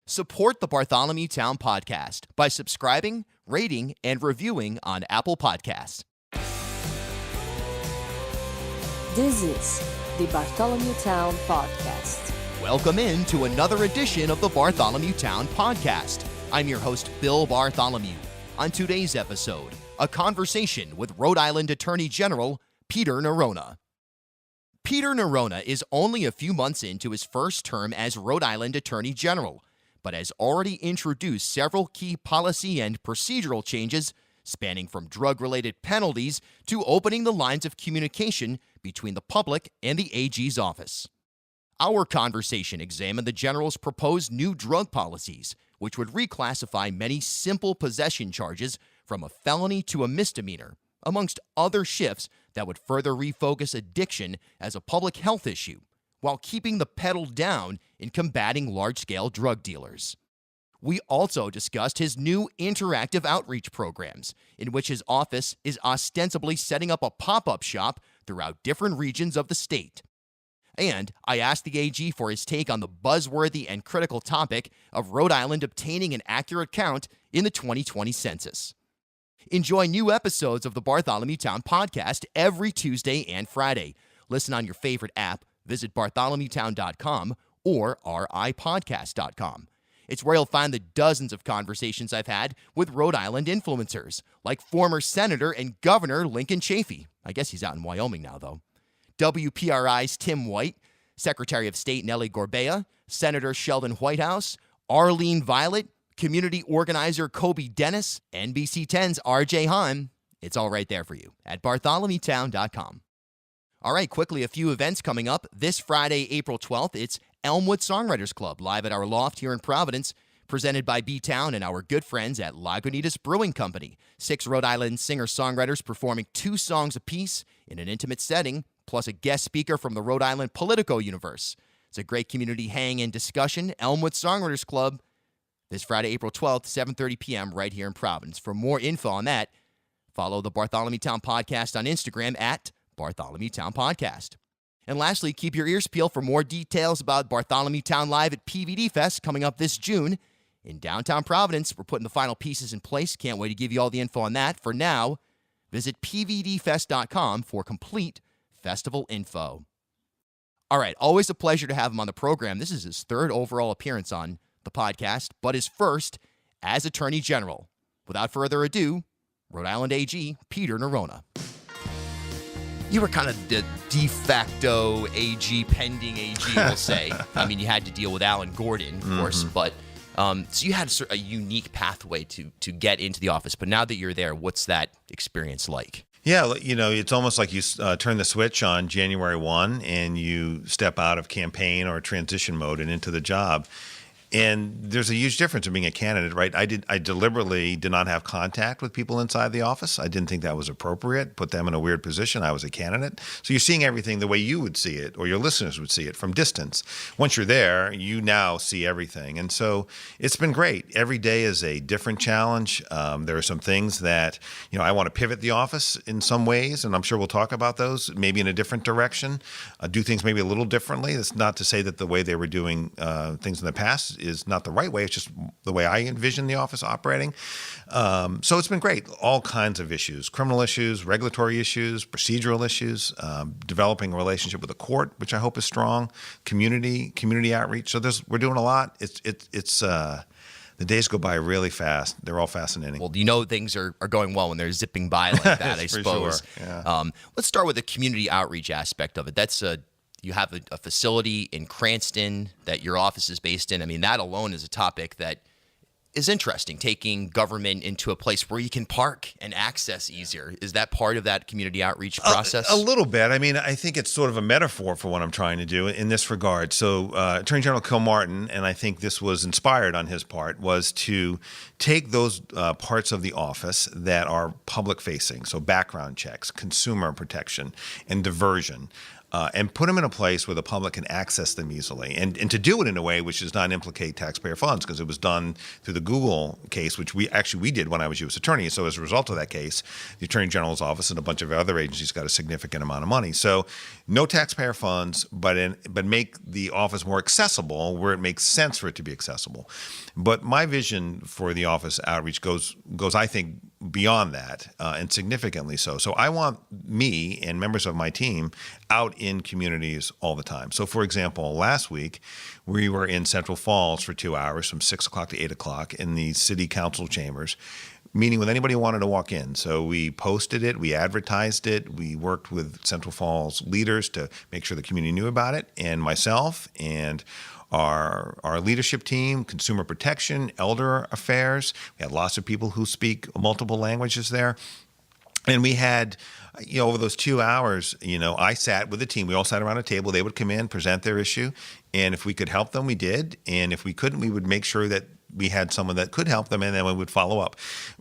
Support the Bartholomewtown Podcast by subscribing, rating, and reviewing on Apple Podcasts. This is the Bartholomewtown Podcast. Welcome in to another edition of the Bartholomewtown Podcast. I'm your host, Bill Bartholomew. On today's episode, a conversation with Rhode Island Attorney General Peter Neronha. Peter Neronha is only a few months into his first term as Rhode Island Attorney General, but has already introduced several key policy and procedural changes spanning from drug-related penalties to opening the lines of communication between the public and the AG's office. Our conversation examined the General's proposed new drug policies, which would reclassify many simple possession charges from a felony to a misdemeanor, amongst other shifts that would further refocus addiction as a public health issue, while keeping the pedal down in combating large-scale drug dealers. We also discussed his new interactive outreach programs, in which his office is ostensibly setting up a pop-up shop throughout different regions of the state. And I asked the AG for his take on the buzzworthy and critical topic of Rhode Island obtaining an accurate count in the 2020 census. Enjoy new episodes of the Bartholomewtown Podcast every Tuesday and Friday. Listen on your favorite app, visit bartholomewtown.com or ripodcast.com. It's where you'll find the dozens of conversations I've had with Rhode Island influencers, like former Senator and Governor Lincoln Chafee. I guess he's out in Wyoming now, though. WPRI's Tim White, Secretary of State Nellie Gorbea, Senator Sheldon Whitehouse, Arlene Violet, community organizer Kobe Dennis, NBC 10's RJ Heim. It's all right there for you at bartholomewtown.com. All right, quickly, a few events coming up. This Friday, April 12th, it's Elmwood Songwriters Club, live at our loft here in Providence, presented by B-Town and our good friends at Lagunitas Brewing Company. 6 Rhode Island singer-songwriters performing 2 songs apiece in an intimate setting, plus a guest speaker from the Rhode Island Politico universe. It's a great community hang and discussion. Elmwood Songwriters Club, this Friday, April 12th, 7:30 p.m. right here in Providence. For more info on that, follow the Bartholomewtown Podcast on Instagram at Bartholomewtown Podcast. And lastly, keep your ears peeled for more details about Bartholomewtown Live at PVD Fest coming up this June in downtown Providence. We're putting the final pieces in place. Can't wait to give you all the info on that. For now, visit pvdfest.com for complete festival info. All right, always a pleasure to have him on the program. This is his 3rd overall appearance on the podcast, but his first as Attorney General. Without further ado, Rhode Island AG Peter Neronha. You were kind of the de facto AG, pending AG, we'll say. I mean, you had to deal with Alan Gordon, of course, but so you had a unique pathway to get into the office. But now that you're there, what's that experience like? Yeah, you know, it's almost like you turn the switch on January 1 and you step out of campaign or transition mode and into the job. And there's a huge difference in being a candidate, right? I deliberately did not have contact with people inside the office. I didn't think that was appropriate, put them in a weird position. I was a candidate. So you're seeing everything the way you would see it or your listeners would see it from distance. Once you're there, you now see everything. And so it's been great. Every day is a different challenge. There are some things that, I want to pivot the office in some ways, and I'm sure we'll talk about those, maybe in a different direction, do things maybe a little differently. That's not to say that the way they were doing things in the past is not the right way. It's just the way I envision the office operating. So it's been great. All kinds of issues, criminal issues, regulatory issues, procedural issues, developing a relationship with the court, which I hope is strong, community outreach. So we're doing a lot. It's the days go by really fast. They're all fascinating. Well, things are going well when they're zipping by like that, I suppose. Sure. Yeah. Let's start with the community outreach aspect of it. That's you have a facility in Cranston that your office is based in. I mean, that alone is a topic that is interesting, taking government into a place where you can park and access easier. Is that part of that community outreach process? A little bit. I mean, I think it's sort of a metaphor for what I'm trying to do in this regard. So Attorney General Kilmartin, and I think this was inspired on his part, was to take those parts of the office that are public facing, so background checks, consumer protection, and diversion, and put them in a place where the public can access them easily, and to do it in a way which does not implicate taxpayer funds, because it was done through the Google case, which we did when I was U.S. Attorney. So as a result of that case, the Attorney General's office and a bunch of other agencies got a significant amount of money. So no taxpayer funds, but make the office more accessible where it makes sense for it to be accessible. But my vision for the office outreach goes I think, beyond that, and significantly so. So I want me and members of my team out in communities all the time. So for example, last week, we were in Central Falls for 2 hours from 6 o'clock to 8 o'clock in the city council chambers, meeting with anybody who wanted to walk in. So we posted it, we advertised it, we worked with Central Falls leaders to make sure the community knew about it, and myself and our leadership team, consumer protection, elder affairs. We had lots of people who speak multiple languages there. And we had, over those 2 hours, I sat with the team. We all sat around a table. They would come in, present their issue. And if we could help them, we did. And if we couldn't, we would make sure that we had someone that could help them, and then we would follow up.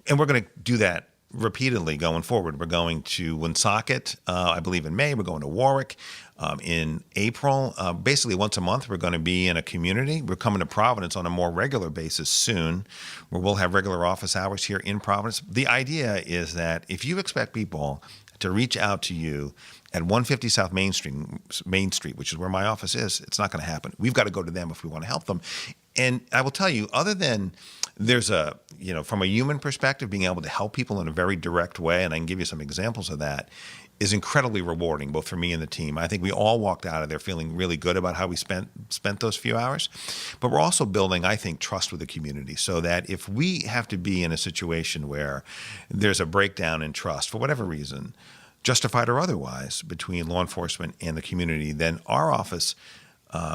And we're going to do that repeatedly going forward. We're going to Woonsocket, I believe in May. We're going to Warwick in April. Basically once a month, we're going to be in a community. We're coming to Providence on a more regular basis soon, where we'll have regular office hours here in Providence. The idea is that if you expect people to reach out to you at 150 South Main Street, which is where my office is, it's not going to happen. We've got to go to them if we want to help them. And I will tell you, other than there's from a human perspective, being able to help people in a very direct way, and I can give you some examples of that, is incredibly rewarding, both for me and the team. I think we all walked out of there feeling really good about how we spent those few hours. But we're also building, I think, trust with the community, so that if we have to be in a situation where there's a breakdown in trust for whatever reason, justified or otherwise, between law enforcement and the community, then our office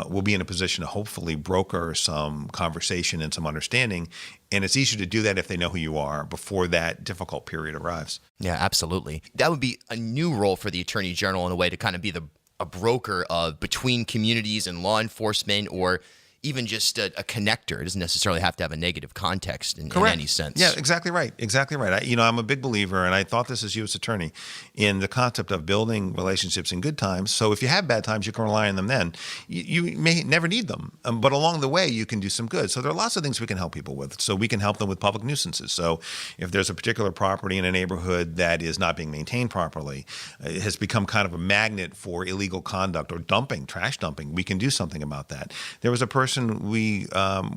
will be in a position to hopefully broker some conversation and some understanding. And it's easier to do that if they know who you are before that difficult period arrives. Yeah, absolutely. That would be a new role for the Attorney General in a way, to kind of be a broker of between communities and law enforcement, or even just a connector. It doesn't necessarily have to have a negative context in any sense. Yeah, exactly right. Exactly right. I'm a big believer, and I thought this as U.S. Attorney, in the concept of building relationships in good times. So if you have bad times, you can rely on them then. You may never need them, but along the way, you can do some good. So there are lots of things we can help people with. So we can help them with public nuisances. So if there's a particular property in a neighborhood that is not being maintained properly, it has become kind of a magnet for illegal conduct or trash dumping, we can do something about that. There was a person we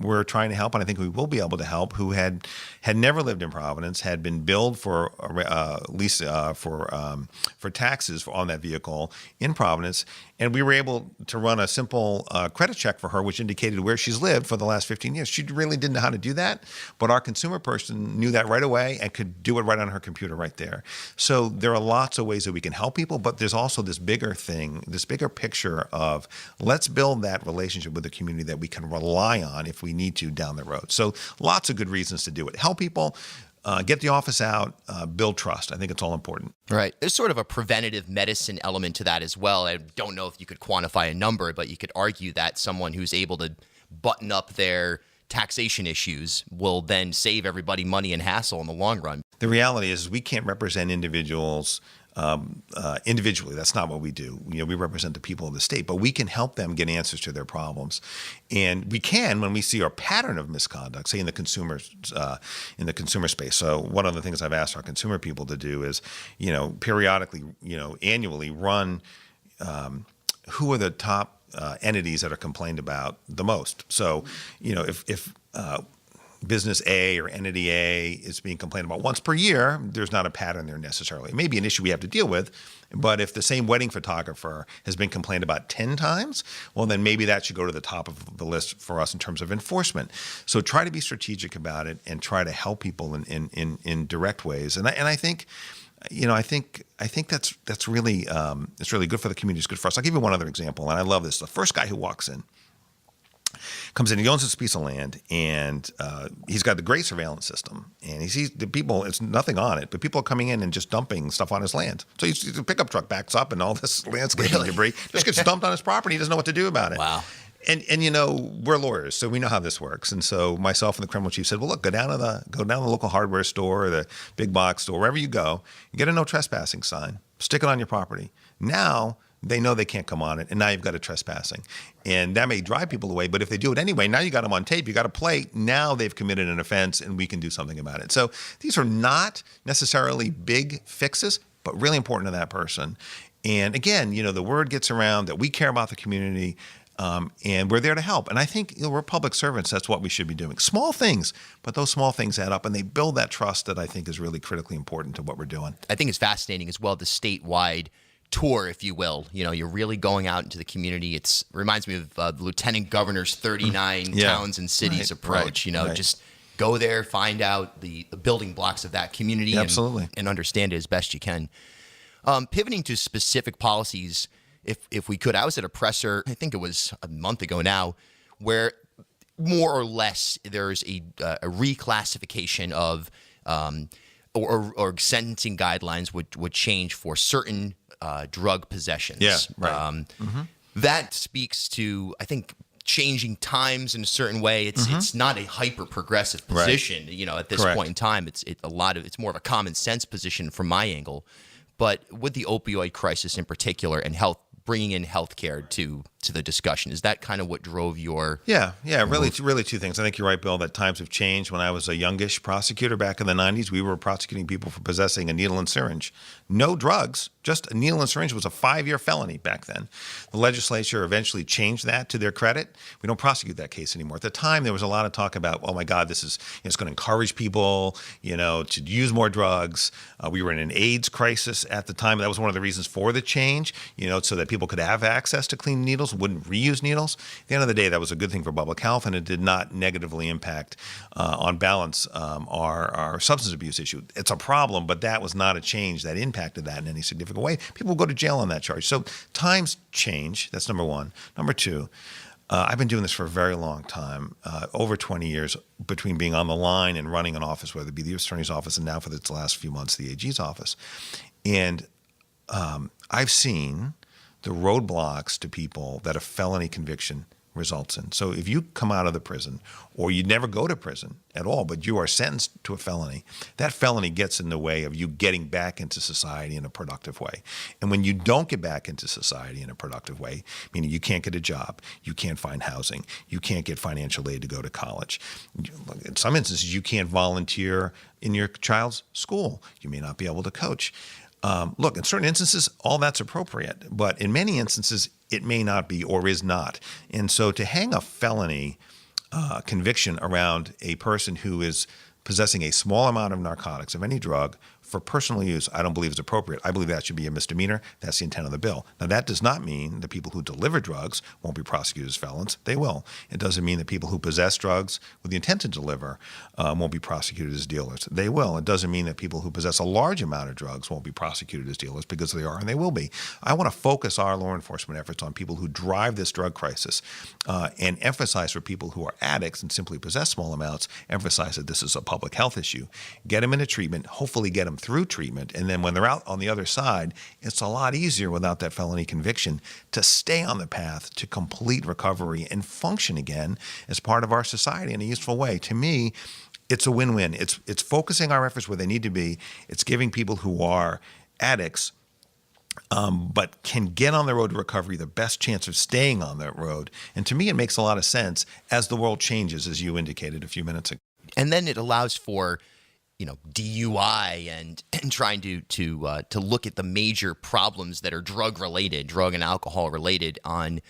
were trying to help, and I think we will be able to help, who had never lived in Providence, had been billed for lease for taxes on that vehicle in Providence, and we were able to run a simple credit check for her, which indicated where she's lived for the last 15 years. She really didn't know how to do that, but our consumer person knew that right away and could do it right on her computer right there. So there are lots of ways that we can help people, but there's also this bigger thing, this bigger picture of let's build that relationship with the community that we can rely on if we need to down the road. So lots of good reasons to do it. Help people, get the office out, build trust. I think it's all important. Right. There's sort of a preventative medicine element to that as well. I don't know if you could quantify a number, but you could argue that someone who's able to button up their taxation issues will then save everybody money and hassle in the long run. The reality is we can't represent individuals individually. That's not what we do. We represent the people of the state, but we can help them get answers to their problems. And we can when we see a pattern of misconduct, say in the consumer space. So one of the things I've asked our consumer people to do is, periodically, annually run who are the top entities that are complained about the most. So, if business A or entity A is being complained about once per year, there's not a pattern there necessarily. It may be an issue we have to deal with, but if the same wedding photographer has been complained about 10 times, well, then maybe that should go to the top of the list for us in terms of enforcement. So try to be strategic about it and try to help people in direct ways. And I think, I think that's really it's really good for the community. It's good for us. I'll give you one other example, and I love this. The first guy who walks in comes in, he owns this piece of land, and he's got the great surveillance system, and he sees the people, it's nothing on it, but people are coming in and just dumping stuff on his land. So the pickup truck backs up, and all this landscaping debris just gets dumped on his property. He doesn't know what to do about it. Wow. And we're lawyers, so we know how this works. And so myself and the criminal chief said, well, look, go down to the local hardware store or the big box store, wherever you go, you get a no trespassing sign, stick it on your property. Now they know they can't come on it, and now you've got a trespassing. And that may drive people away, but if they do it anyway, now you got them on tape, you got a plate, now they've committed an offense, and we can do something about it. So these are not necessarily big fixes, but really important to that person. And again, the word gets around that we care about the community, and we're there to help. And I think we're public servants. That's what we should be doing. Small things, but those small things add up, and they build that trust that I think is really critically important to what we're doing. I think it's fascinating as well, the statewide tour, if you will. You're really going out into the community. It reminds me of the Lieutenant Governor's 39 towns and cities approach. Just go there, find out the building blocks of that community, absolutely, and understand it as best you can. Pivoting to specific policies, if we could, I was at a presser, I think it was a month ago now, where more or less there's a reclassification of or sentencing guidelines would change for certain drug possessions. Yeah, right. That speaks to, I think, changing times in a certain way. It's not a hyper progressive position. At this point in time, it's more of a common sense position from my angle. But with the opioid crisis in particular and bringing in healthcare to the discussion, is that kind of what drove your? Yeah, really two things. I think you're right, Bill, that times have changed. When I was a youngish prosecutor back in the 90s, we were prosecuting people for possessing a needle and syringe. No drugs, just a needle and syringe was a 5-year felony back then. The legislature eventually changed that to their credit. We don't prosecute that case anymore. At the time, there was a lot of talk about, oh my God, this is it's going to encourage people, to use more drugs. We were in an AIDS crisis at the time. That was one of the reasons for the change, so that people could have access to clean needles, wouldn't reuse needles. At the end of the day, that was a good thing for public health, and it did not negatively impact, on balance, our substance abuse issue. It's a problem, but that was not a change that impacted that in any significant way. People go to jail on that charge. So times change. That's number one. Number two, I've been doing this for a very long time, over 20 years, between being on the line and running an office, whether it be the U.S. Attorney's Office and now for the last few months, the AG's office. And I've seen the roadblocks to people that a felony conviction results in. So if you come out of the prison, or you never go to prison at all, but you are sentenced to a felony, that felony gets in the way of you getting back into society in a productive way. And when you don't get back into society in a productive way, meaning you can't get a job, you can't find housing, you can't get financial aid to go to college. In some instances, you can't volunteer in your child's school. You may not be able to coach. Look, in certain instances, all that's appropriate, but in many instances, it may not be or is not. And so to hang a felony conviction around a person who is possessing a small amount of narcotics, of any drug, for personal use, I don't believe is appropriate. I believe that should be a misdemeanor. That's the intent of the bill. Now, that does not mean that people who deliver drugs won't be prosecuted as felons. They will. It doesn't mean that people who possess drugs with the intent to deliver won't be prosecuted as dealers. They will. It doesn't mean that people who possess a large amount of drugs won't be prosecuted as dealers, because they are, and they will be. I want to focus our law enforcement efforts on people who drive this drug crisis, and emphasize for people who are addicts and simply possess small amounts, emphasize that this is a public health issue. Get them into treatment, hopefully get them through treatment, and then when they're out on the other side, it's a lot easier without that felony conviction to stay on the path to complete recovery and function again as part of our society in a useful way. To me, it's a win-win. It's focusing our efforts where they need to be. It's giving people who are addicts but can get on the road to recovery the best chance of staying on that road. And to me, it makes a lot of sense as the world changes, as you indicated a few minutes ago. And then it allows for DUI and trying to look at the major problems that are drug and alcohol related on,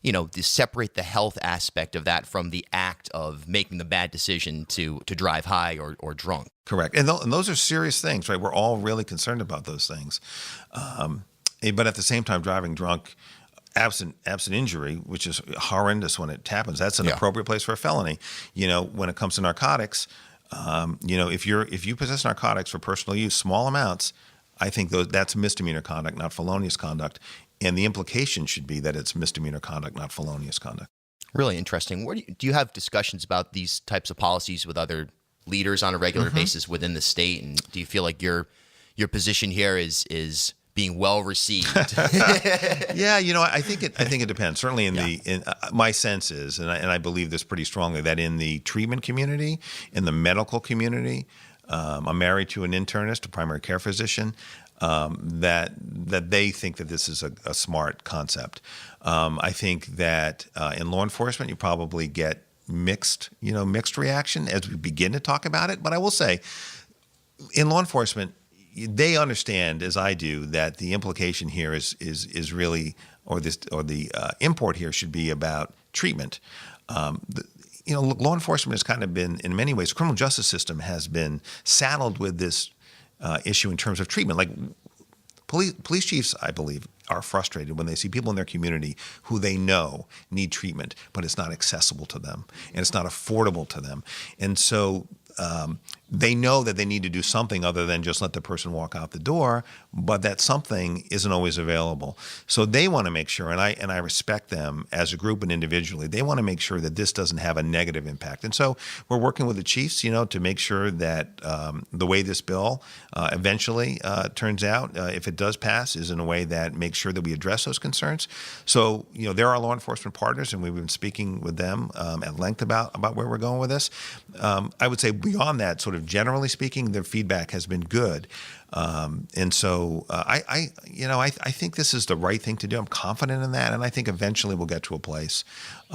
to separate the health aspect of that from the act of making the bad decision to drive high or drunk. Correct. And those are serious things, right? We're all really concerned about those things. But at the same time, driving drunk, absent injury, which is horrendous when it happens, that's an appropriate place for a felony. When it comes to narcotics, if you possess narcotics for personal use, small amounts, I think that's misdemeanor conduct, not felonious conduct. And the implication should be that it's misdemeanor conduct, not felonious conduct. Really interesting. Do you have discussions about these types of policies with other leaders on a regular basis within the state? And do you feel like your position here is being well received? Yeah, I think it depends. Certainly, my sense is, and I believe this pretty strongly, that in the treatment community, in the medical community, I'm married to an internist, a primary care physician. that they think that this is a smart concept. I think that in law enforcement, you probably get mixed reaction as we begin to talk about it. But I will say, in law enforcement, they understand, as I do, that the implication here is really, or the import here should be about treatment. Law enforcement has kind of been, in many ways, the criminal justice system has been saddled with this issue in terms of treatment. Like police chiefs, I believe, are frustrated when they see people in their community who they know need treatment, but it's not accessible to them and it's not affordable to them. And so they know that they need to do something other than just let the person walk out the door, but that something isn't always available. So they want to make sure, and I respect them as a group and individually, they want to make sure that this doesn't have a negative impact. And so we're working with the chiefs, to make sure that the way this bill eventually turns out, if it does pass, is in a way that makes sure that we address those concerns. So, they're our law enforcement partners, and we've been speaking with them at length about where we're going with this. I would say beyond that, sort of generally speaking, their feedback has been good. And so I think this is the right thing to do. I'm confident in that. And I think eventually we'll get to a place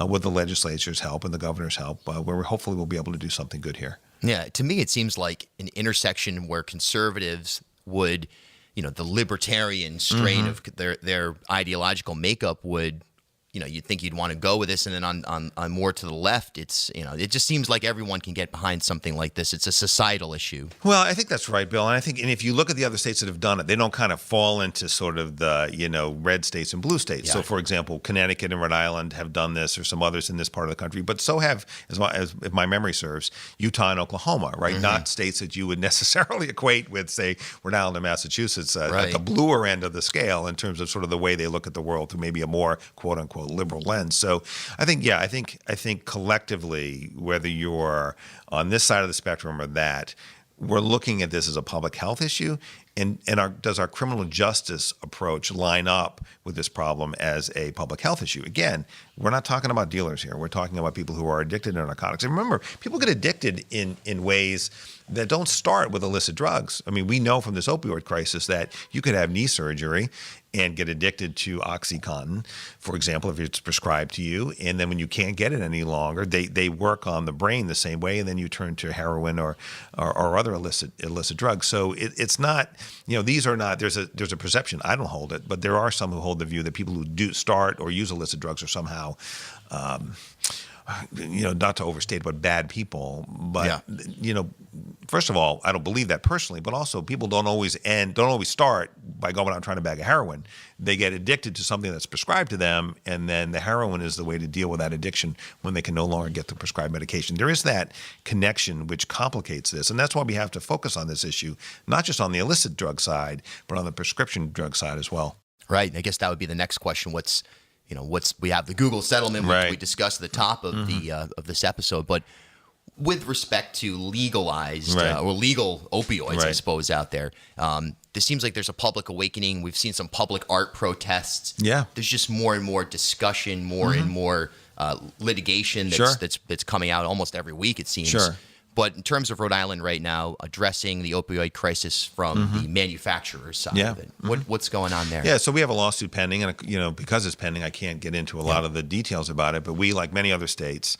with the legislature's help and the governor's help where hopefully we'll be able to do something good here. Yeah. To me, it seems like an intersection where conservatives would, the libertarian strain of their ideological makeup would, you'd think you'd want to go with this, and then on more to the left, it's, it just seems like everyone can get behind something like this. It's a societal issue. Well, I think that's right, Bill. And if you look at the other states that have done it, they don't kind of fall into sort of the, red states and blue states. Yeah. So, for example, Connecticut and Rhode Island have done this, or some others in this part of the country, but so have, as if my memory serves, Utah and Oklahoma, right? Mm-hmm. Not states that you would necessarily equate with, say, Rhode Island and Massachusetts right. At the bluer end of the scale in terms of sort of the way they look at the world through maybe a more quote unquote liberal lens. So I think collectively, whether you're on this side of the spectrum or that, we're looking at this as a public health issue. And does our criminal justice approach line up with this problem as a public health issue? Again, we're not talking about dealers here. We're talking about people who are addicted to narcotics. And remember, people get addicted in ways that don't start with illicit drugs. I mean, we know from this opioid crisis that you could have knee surgery and get addicted to OxyContin, for example, if it's prescribed to you. And then when you can't get it any longer, they work on the brain the same way, and then you turn to heroin or other illicit drugs. So it's not, these are not, there's a perception, I don't hold it, but there are some who hold the view that people who do start or use illicit drugs are somehow not to overstate, but bad people. But, first of all, I don't believe that personally, but also people don't always start by going out and trying to bag a heroin. They get addicted to something that's prescribed to them, and then the heroin is the way to deal with that addiction when they can no longer get the prescribed medication. There is that connection which complicates this, and that's why we have to focus on this issue, not just on the illicit drug side, but on the prescription drug side as well. Right. I guess that would be the next question. We have the Google settlement, which we discussed at the top of of this episode, but with respect to legalized or legal opioids, I suppose, out there, this seems like there's a public awakening. We've seen some public art protests. Yeah, there's just more and more discussion, more and more litigation that's coming out almost every week, it seems. Sure. But in terms of Rhode Island right now, addressing the opioid crisis from the manufacturer's side of it, what's going on there? Yeah, so we have a lawsuit pending, and because it's pending, I can't get into a lot of the details about it. But we, like many other states,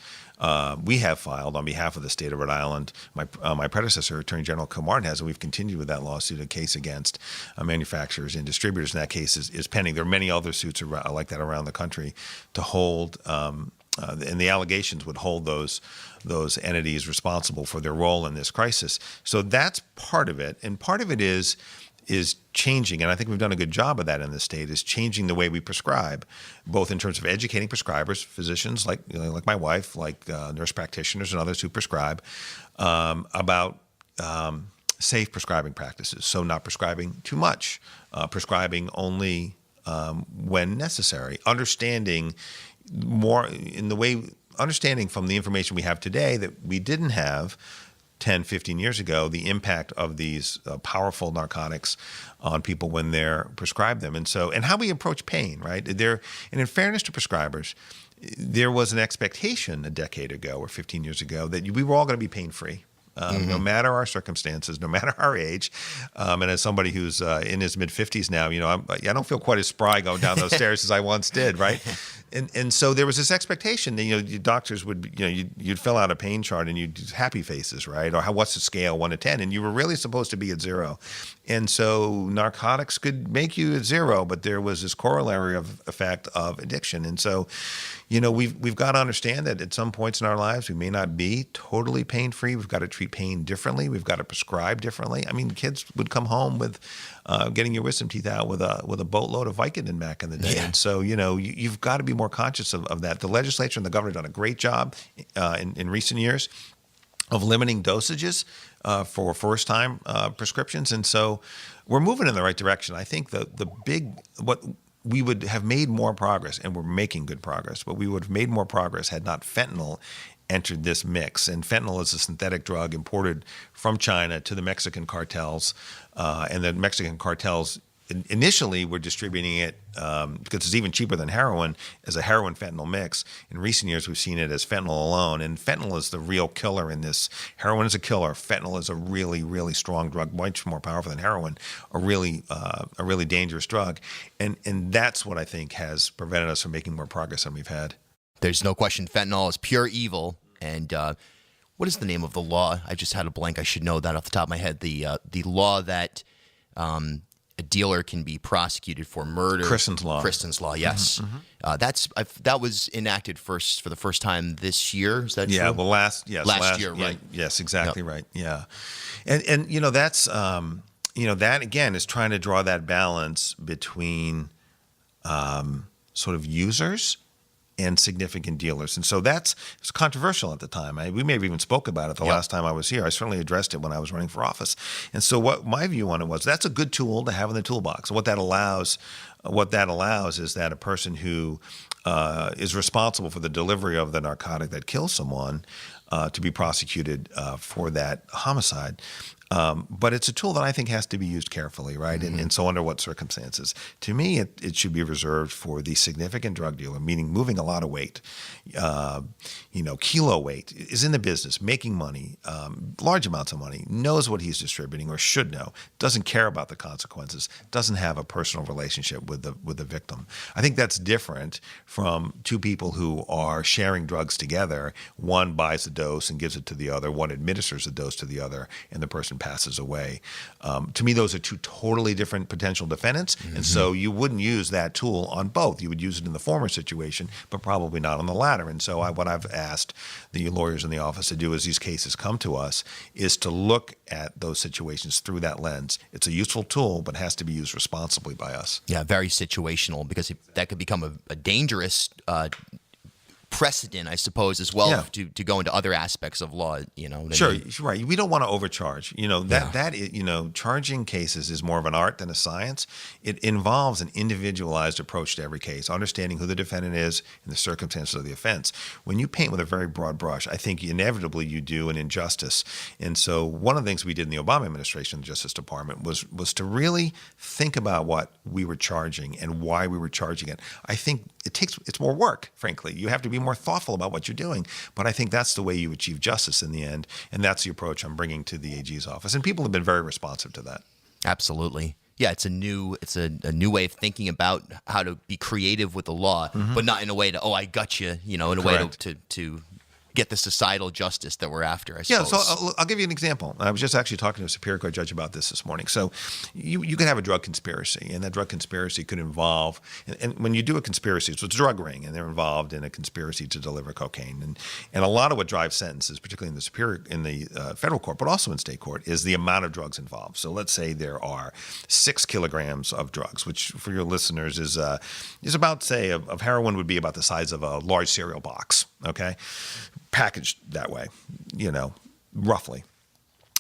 we have filed on behalf of the state of Rhode Island. My predecessor, Attorney General Kilmartin, has, and we've continued with that lawsuit, a case against manufacturers and distributors. And that case is pending. There are many other suits like that around the country to hold. And the allegations would hold those entities responsible for their role in this crisis. So that's part of it, and part of it is changing, and I think we've done a good job of that in this state, is changing the way we prescribe, both in terms of educating prescribers, physicians like my wife, like nurse practitioners and others who prescribe, about safe prescribing practices. So not prescribing too much, prescribing only when necessary, understanding from the information we have today that we didn't have 10, 15 years ago, the impact of these powerful narcotics on people when they're prescribed them. And how we approach pain, right? And in fairness to prescribers, there was an expectation a decade ago or 15 years ago that we were all going to be pain-free. no matter our circumstances, no matter our age. And as somebody who's in his mid-50s now, I don't feel quite as spry going down those stairs as I once did, right? And so there was this expectation that, your doctors would, you'd fill out a pain chart and you'd do happy faces, right? Or what's the scale, 1 to 10? And you were really supposed to be at 0. And so narcotics could make you at 0, but there was this corollary of effect of addiction. And so, we've got to understand that at some points in our lives, we may not be totally pain-free. We've got to treat pain differently. We've got to prescribe differently. I mean, kids would come home with getting your wisdom teeth out with a boatload of Vicodin back in the day. Yeah. And so, you've got to be more conscious of that. The legislature and the governor have done a great job in recent years of limiting dosages for first-time prescriptions. And so we're moving in the right direction. I think what we would have made more progress, and we're making good progress, but we would have made more progress had not fentanyl entered this mix. And fentanyl is a synthetic drug imported from China to the Mexican cartels, and the Mexican cartels initially were distributing it because it's even cheaper than heroin as a heroin fentanyl mix. In recent years, we've seen it as fentanyl alone, and fentanyl is the real killer in this. Heroin is a killer. Fentanyl is a really, really strong drug, much more powerful than heroin, a really dangerous drug. And that's what I think has prevented us from making more progress than we've had. There's no question fentanyl is pure evil. And what is the name of the law? I just had a blank. I should know that off the top of my head. The law that a dealer can be prosecuted for murder. Kristen's Law. Kristen's Law, yes. That was enacted for the first time this year. Is that true? Yeah, well, last year, right? Yes, exactly right. Yeah, and that's that again is trying to draw that balance between sort of users and significant dealers. And so it was controversial at the time. We may have even spoke about it the last time I was here. I certainly addressed it when I was running for office. And so what my view on it was, that's a good tool to have in the toolbox. What that allows is that a person who is responsible for the delivery of the narcotic that kills someone to be prosecuted for that homicide. But it's a tool that I think has to be used carefully, right? Mm-hmm. And so under what circumstances? To me, it should be reserved for the significant drug dealer, meaning moving a lot of weight, kilo weight, is in the business, making money, large amounts of money, knows what he's distributing or should know, doesn't care about the consequences, doesn't have a personal relationship with the victim. I think that's different from two people who are sharing drugs together. One buys a dose and gives it to the other. One administers a dose to the other, and the person passes away. To me, those are two totally different potential defendants, and so you wouldn't use that tool on both. You would use it in the former situation, but probably not on the latter. And so what I've asked the lawyers in the office to do as these cases come to us is to look at those situations through that lens. It's a useful tool, but has to be used responsibly by us. Yeah, very situational, because that could become a dangerous precedent, I suppose, as well, to go into other aspects of law. Sure, right. We don't want to overcharge. Charging cases is more of an art than a science. It involves an individualized approach to every case, understanding who the defendant is and the circumstances of the offense. When you paint with a very broad brush, I think inevitably you do an injustice. And so one of the things we did in the Obama administration, the Justice Department, was to really think about what we were charging and why we were charging it. I think it's more work, frankly. You have to be more thoughtful about what you're doing. But I think that's the way you achieve justice in the end. And that's the approach I'm bringing to the AG's office. And people have been very responsive to that. Absolutely. Yeah, it's a new way of thinking about how to be creative with the law, but not in a way to, I got you, in a way to get the societal justice that we're after, I suppose. Yeah, so I'll give you an example. I was just actually talking to a Superior Court judge about this morning. So you can have a drug conspiracy, and that drug conspiracy could involve, and when you do a conspiracy, so it's a drug ring, and they're involved in a conspiracy to deliver cocaine. And a lot of what drives sentences, particularly in the federal court, but also in state court, is the amount of drugs involved. So let's say there are 6 kilograms of drugs, which for your listeners is about, say, of heroin would be about the size of a large cereal box, okay? Packaged that way, roughly.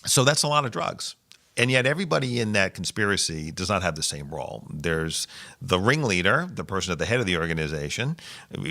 So that's a lot of drugs. And yet everybody in that conspiracy does not have the same role. There's the ringleader, the person at the head of the organization,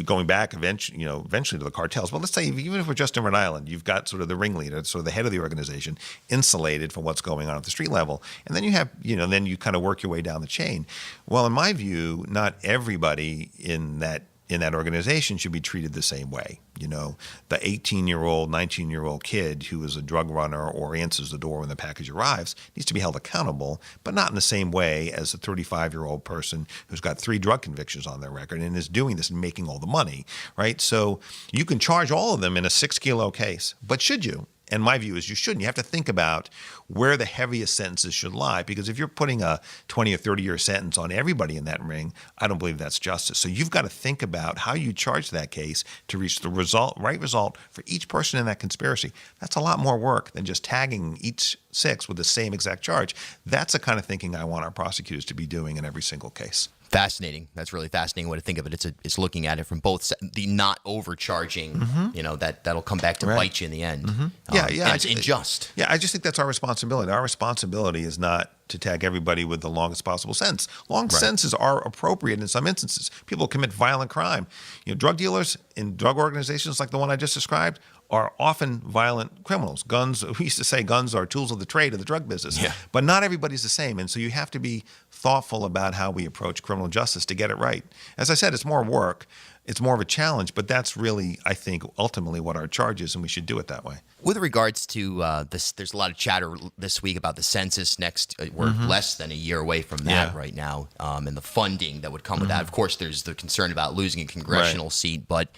going back eventually to the cartels. Well, let's say even if we're just in Rhode Island, you've got sort of the ringleader, sort of the head of the organization, insulated from what's going on at the street level. And then you have, then you kind of work your way down the chain. Well, in my view, not everybody in that in that organization should be treated the same way. You know, the 18-year-old, 19-year-old kid who is a drug runner or answers the door when the package arrives needs to be held accountable, but not in the same way as a 35-year-old person who's got 3 drug convictions on their record and is doing this and making all the money, right? So you can charge all of them in a 6-kilo case, but should you? And my view is you shouldn't. You have to think about where the heaviest sentences should lie, because if you're putting a 20 or 30-year sentence on everybody in that ring, I don't believe that's justice. So you've got to think about how you charge that case to reach the right result for each person in that conspiracy. That's a lot more work than just tagging each 6 with the same exact charge. That's the kind of thinking I want our prosecutors to be doing in every single case. Fascinating. That's really fascinating way to think of it. It's looking at it from both the not overcharging. You know, that'll come back to bite you in the end. And it's unjust. Yeah, I just think that's our responsibility. Our responsibility is not to tag everybody with the longest possible sentence. Long sentences are appropriate in some instances. People commit violent crime. You know, drug dealers in drug organizations like the one I just described are often violent criminals. Guns, we used to say guns are tools of the trade of the drug business. Yeah. But not everybody's the same. And so you have to be thoughtful about how we approach criminal justice to get it right. As I said, it's more work. It's more of a challenge, but that's really, I think, ultimately what our charge is, and we should do it that way. With regards to this, there's a lot of chatter this week about the census next. We're less than a year away from that right now, and the funding that would come with that. Of course, there's the concern about losing a congressional seat, but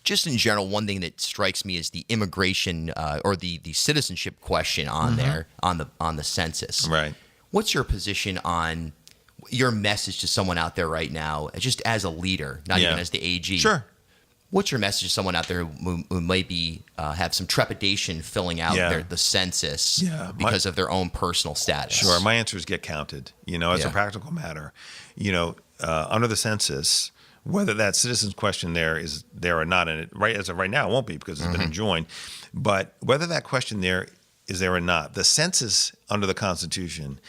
just in general, one thing that strikes me is the immigration or the citizenship question on there on the census. Right. What's your position on your message to someone out there right now, just as a leader, not even as the AG? Sure. What's your message to someone out there who might be have some trepidation filling out the census because of their own personal status? Sure. My answer is get counted. You know, as a practical matter, you know, under the census, whether that citizens question there is there or not, and as of right now, it won't be because it's been enjoined. But whether that question there is there or not, the census under the Constitution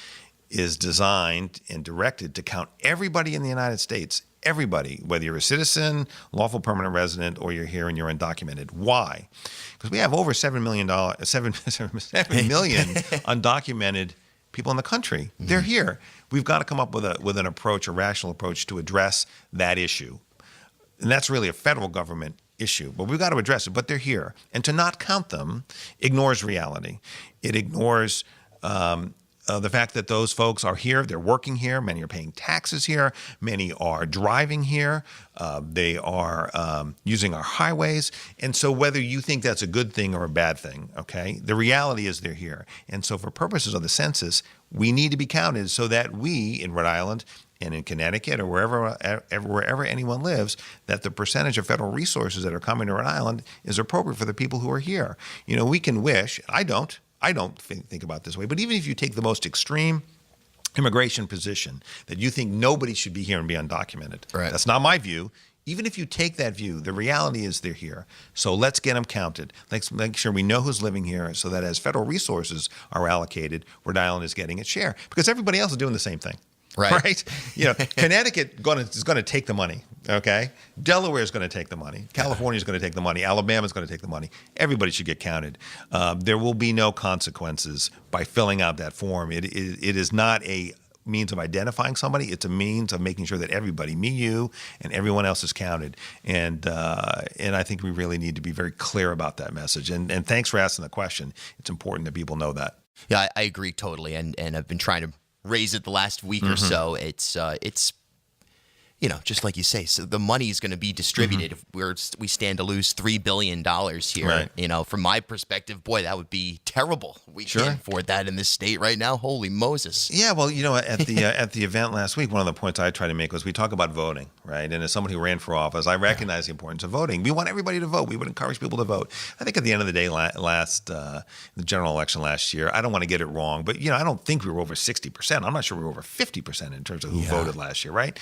is designed and directed to count everybody in the United States. Everybody, whether you're a citizen, lawful permanent resident, or you're here and you're undocumented. Why? Because we have over 7 million undocumented people in the country. They're here. We've got to come up with an approach, a rational approach to address that issue. And that's really a federal government issue, but we've got to address it. But they're here. And to not count them ignores reality. It ignores the fact that those folks are here, they're working here, many are paying taxes here, many are driving here, they are using our highways. And so whether you think that's a good thing or a bad thing, okay, the reality is they're here. And so for purposes of the census, we need to be counted so that we in Rhode Island and in Connecticut or wherever anyone lives, that the percentage of federal resources that are coming to Rhode Island is appropriate for the people who are here. You know, we can wish, I don't think about it this way, but even if you take the most extreme immigration position that you think nobody should be here and be undocumented, that's not my view. Even if you take that view, the reality is they're here. So let's get them counted. Let's make sure we know who's living here so that as federal resources are allocated, Rhode Island is getting its share because everybody else is doing the same thing. Right? You know, Connecticut is going to take the money, okay? Delaware is going to take the money. California is going to take the money. Alabama is going to take the money. Everybody should get counted. There will be no consequences by filling out that form. It is not a means of identifying somebody. It's a means of making sure that everybody, me, you, and everyone else is counted. And I think we really need to be very clear about that message. And thanks for asking the question. It's important that people know that. Yeah, I agree totally. And I've been trying to raise it the last week or so. It's you know, just like you say, so the money is going to be distributed. If we stand to lose $3 billion here, you know, from my perspective, boy, that would be terrible. We can't afford that in this state right now. Holy Moses. Yeah, well, you know, at the event last week, one of the points I tried to make was we talk about voting, right? And as somebody who ran for office, I recognize the importance of voting. We want everybody to vote. We would encourage people to vote. I think at the end of the day, the general election last year, I don't want to get it wrong, but, you know, I don't think we were over 60%. I'm not sure we were over 50% in terms of who voted last year, right?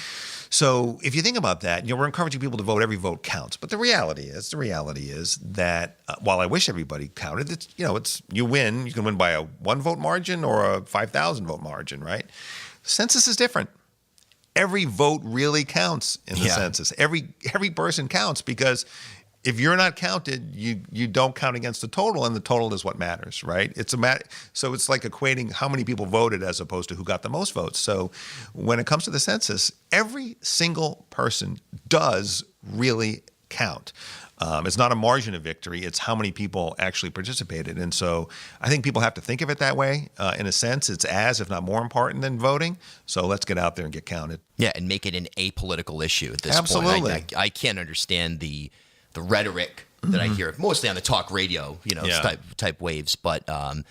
So if you think about that, you know, we're encouraging people to vote. Every vote counts. But the reality is that while I wish everybody counted, it's, you know, you win. You can win by a 1-vote margin or a 5,000 vote margin, right? Census is different. Every vote really counts in the census. Every person counts because if you're not counted, you don't count against the total, and the total is what matters, right? So it's like equating how many people voted as opposed to who got the most votes. So when it comes to the census, every single person does really count. It's not a margin of victory. It's how many people actually participated. And so I think people have to think of it that way. In a sense, it's as, if not more important than voting. So let's get out there and get counted. Yeah, and make it an apolitical issue at this Absolutely. point. I can't understand the rhetoric that I hear, mostly on the talk radio, type waves, but that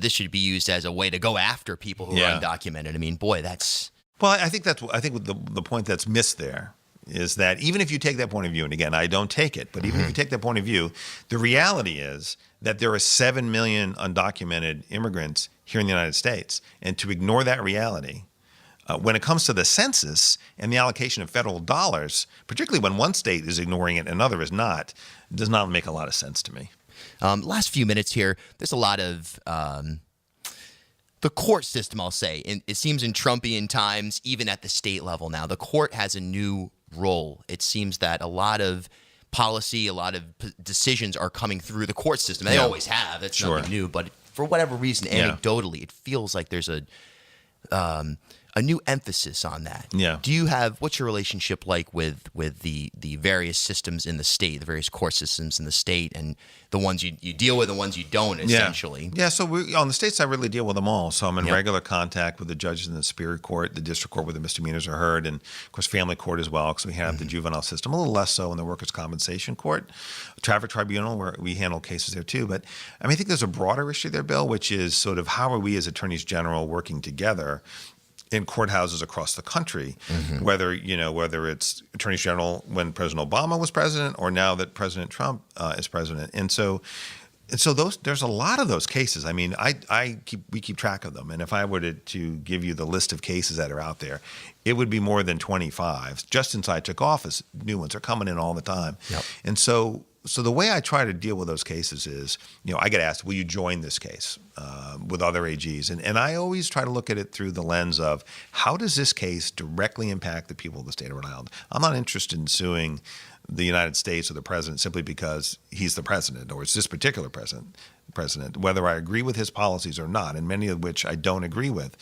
this should be used as a way to go after people who are undocumented. I mean, boy, that's... Well, I think the point that's missed there is that even if you take that point of view, and again, I don't take it, but even if you take that point of view, the reality is that there are 7 million undocumented immigrants here in the United States. And to ignore that reality, when it comes to the census and the allocation of federal dollars, particularly when one state is ignoring it and another is not, does not make a lot of sense to me. Last few minutes here, there's a lot of... the court system, I'll say, and it seems in Trumpian times, even at the state level now, the court has a new role. It seems that a lot of policy, a lot of decisions are coming through the court system. They always have. That's nothing new. But for whatever reason, anecdotally, it feels like there's a new emphasis on that. Yeah. What's your relationship like with the various systems in the state, the various court systems in the state, and the ones you deal with, the ones you don't, essentially? Yeah, so on the state side, I really deal with them all. So I'm in regular contact with the judges in the Superior Court, the District Court where the misdemeanors are heard, and of course family court as well, because we have the juvenile system, a little less so in the Workers' Compensation Court, Traffic Tribunal, where we handle cases there too. But I think there's a broader issue there, Bill, which is sort of how are we as attorneys general working together in courthouses across the country, whether it's attorneys general when President Obama was president or now that President Trump is president. And so there's a lot of those cases. I mean, we keep track of them. And if I were to give you the list of cases that are out there, it would be more than 25. Just since I took office, new ones are coming in all the time. Yep. And so the way I try to deal with those cases is, I get asked, will you join this case with other AGs? And I always try to look at it through the lens of how does this case directly impact the people of the state of Rhode Island? I'm not interested in suing the United States or the president simply because he's the president or it's this particular president, whether I agree with his policies or not, and many of which I don't agree with.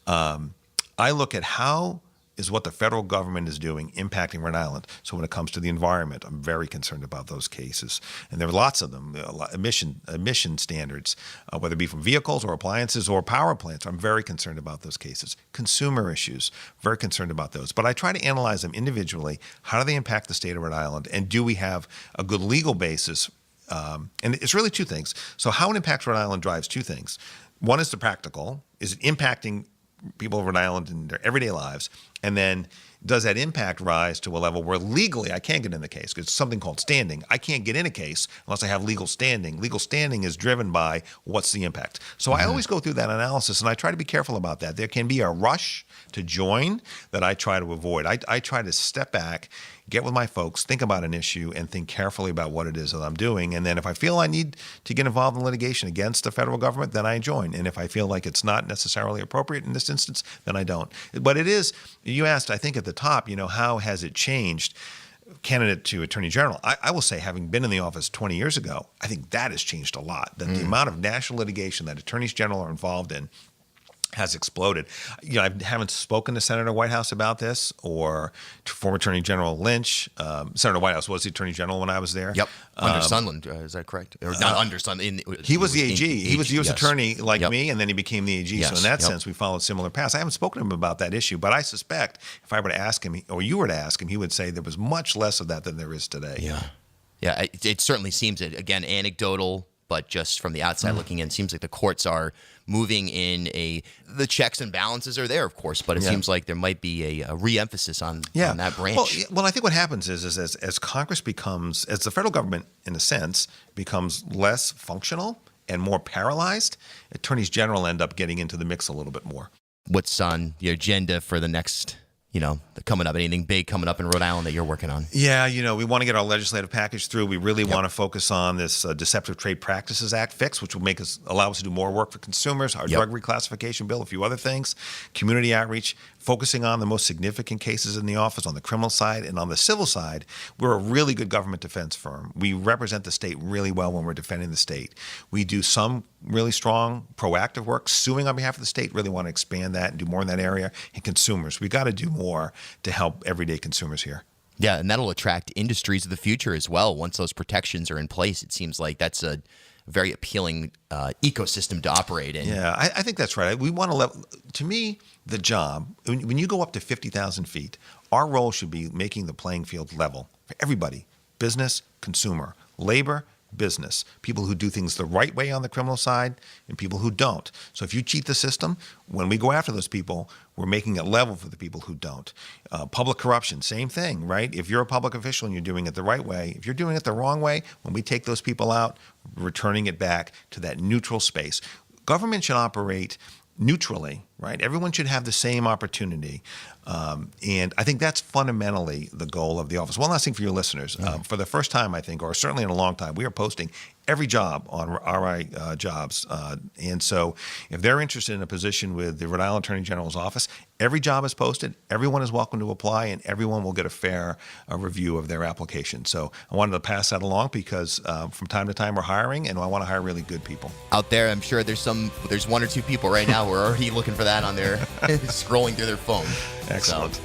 I look at how is what the federal government is doing impacting Rhode Island. So when it comes to the environment, I'm very concerned about those cases. And there are lots of them, emission standards, whether it be from vehicles or appliances or power plants. I'm very concerned about those cases. Consumer issues, very concerned about those. But I try to analyze them individually. How do they impact the state of Rhode Island? And do we have a good legal basis? And it's really two things. So how it impacts Rhode Island drives two things. One is the practical. Is it impacting people of Rhode Island in their everyday lives? And then does that impact rise to a level where legally I can't get in the case? Because it's something called standing. I can't get in a case unless I have legal standing. Legal standing is driven by what's the impact. So I always go through that analysis, and I try to be careful about that. There can be a rush to join that I try to avoid. I try to step back, get with my folks, think about an issue, and think carefully about what it is that I'm doing. And then if I feel I need to get involved in litigation against the federal government, then I join. And if I feel like it's not necessarily appropriate in this instance, then I don't. But it is, you asked, I think at the top, how has it changed? Candidate to Attorney General, I will say, having been in the office 20 years ago, I think that has changed a lot. That the amount of national litigation that attorneys general are involved in has exploded. I haven't spoken to Senator Whitehouse about this or to former Attorney General Lynch. Senator Whitehouse was the Attorney General when I was there. Yep, under Sunland, is that correct? Or not under Sunland. He was the AG. He was the U.S. Attorney like me, and then he became the AG. Yes. So in that sense, we followed similar paths. I haven't spoken to him about that issue, but I suspect if I were to ask him, or you were to ask him, he would say there was much less of that than there is today. Yeah. It certainly seems, again, anecdotal, but just from the outside looking in, it seems like the courts are moving in the checks and balances are there, of course, but it seems like there might be a re-emphasis on that branch. Well, I think what happens is as Congress becomes, as the federal government, in a sense, becomes less functional and more paralyzed, attorneys general end up getting into the mix a little bit more. What's on the agenda for the next, coming up? Anything big coming up in Rhode Island that you're working on? Yeah, we want to get our legislative package through. We really want to focus on this Deceptive Trade Practices Act fix, which will allow us to do more work for consumers, our drug reclassification bill, a few other things, community outreach, focusing on the most significant cases in the office on the criminal side. And on the civil side, we're a really good government defense firm. We represent the state really well when we're defending the state. We do some really strong proactive work, suing on behalf of the state, really want to expand that and do more in that area. And consumers, we got to do more to help everyday consumers here. Yeah, and that'll attract industries of the future as well. Once those protections are in place, it seems like that's a very appealing ecosystem to operate in. Yeah, I think that's right. We want to to me, the job, when you go up to 50,000 feet, our role should be making the playing field level for everybody, business, consumer, labor, business, people who do things the right way on the criminal side and people who don't. So if you cheat the system, when we go after those people, we're making it level for the people who don't. Public corruption, same thing, right? If you're a public official and you're doing it the right way, if you're doing it the wrong way, when we take those people out, we're returning it back to that neutral space. Government should operate neutrally, right? Everyone should have the same opportunity. And I think that's fundamentally the goal of the office. One last thing for your listeners. For the first time, I think, or certainly in a long time, we are posting every job on RI Jobs. And so if they're interested in a position with the Rhode Island Attorney General's office, every job is posted. Everyone is welcome to apply, and everyone will get a fair review of their application. So I wanted to pass that along because from time to time we're hiring, and I want to hire really good people. Out there, I'm sure there's one or two people right now who are already looking for that on their scrolling through their phone. Excellent. So,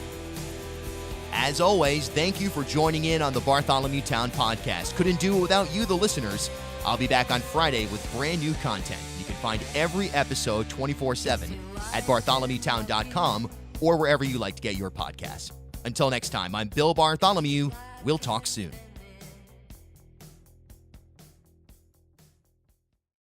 as always, thank you for joining in on the Bartholomewtown Podcast. Couldn't do it without you, the listeners. I'll be back on Friday with brand new content. You can find every episode 24/7 at bartholomewtown.com or wherever you like to get your podcasts. Until next time, I'm Bill Bartholomew. We'll talk soon.